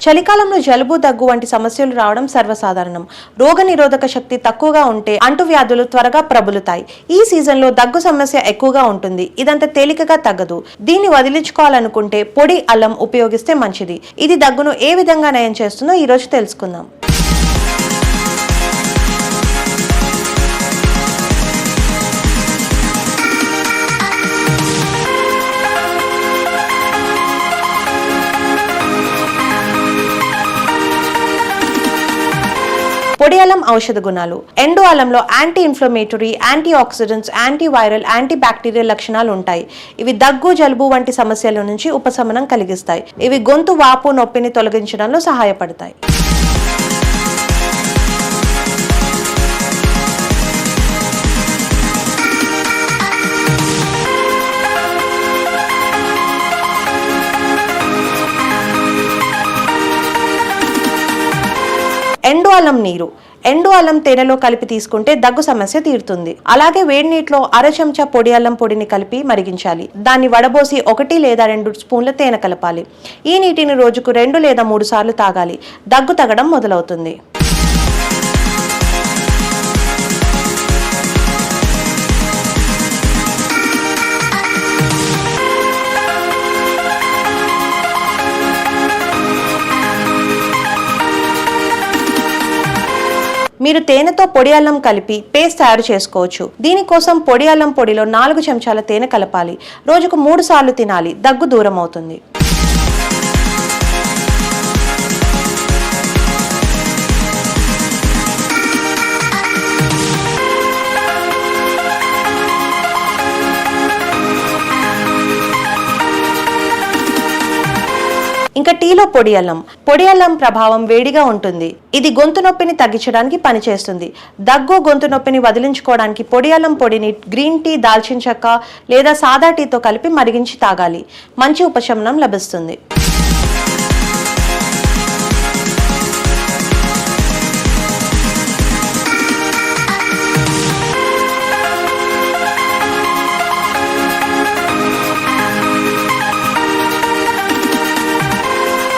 చలికాలంలో జలుబు దగ్గు వంటి సమస్యలు రావడం సర్వసాధారణం. రోగనిరోధక శక్తి తక్కువగా ఉంటే అంటువ్యాధులు త్వరగా ప్రబలుతాయి. ఈ సీజన్లో దగ్గు సమస్య ఎక్కువగా ఉంటుంది. ఇదంతా తేలికగా తగ్గదు. దీన్ని వదిలించుకోవాలనుకుంటే పొడి అల్లం ఉపయోగిస్తే మంచిది. ఇది దగ్గును ఏ విధంగా నయం చేస్తుందో ఈ రోజు తెలుసుకుందాం. పొడి అల్లం ఔషధ గుణాలు. ఎండు అల్లంలో anti inflammatory, antioxidants, antiviral, antibacterial లక్షణాలు ఉంటాయి. ఇవి దగ్గు, జలుబు వంటి సమస్యల నుంచి ఉపశమనం కలిగిస్తాయి. ఇవి గొంతు వాపు, నొప్పిని తొలగించడంలో సహాయపడతాయి. ఎండు అల్లం నీరు. ఎండు అల్లం తేనెలో కలిపి తీసుకుంటే దగ్గు సమస్య తీరుతుంది. అలాగే వేడి నీటిలో అర చెంచా పొడి అల్లం పొడిని కలిపి మరిగించాలి. దాన్ని వడబోసి 1 లేదా 2 స్పూన్ల తేనె కలపాలి. ఈ నీటిని రోజుకు 2 లేదా 3 సార్లు తాగాలి. దగ్గు తగ్గడం మొదలవుతుంది. మీరు తేనెతో పొడి అల్లం కలిపి పేస్ట్ తయారు చేసుకోవచ్చు. దీనికోసం పొడి అల్లం పొడిలో 4 చెంచాల తేనె కలపాలి. రోజుకు 3 సార్లు తినాలి. దగ్గు దూరం అవుతుంది. ఇంకా టీలో పొడి అల్లం. పొడి అల్లం ప్రభావం వేడిగా ఉంటుంది. ఇది గొంతు నొప్పిని తగ్గించడానికి పనిచేస్తుంది. దగ్గు, గొంతు నొప్పిని వదిలించుకోవడానికి పొడి అల్లం పొడిని గ్రీన్ టీ, దాల్చిన చెక్క లేదా సాదా టీతో కలిపి మరిగించి తాగాలి. మంచి ఉపశమనం లభిస్తుంది.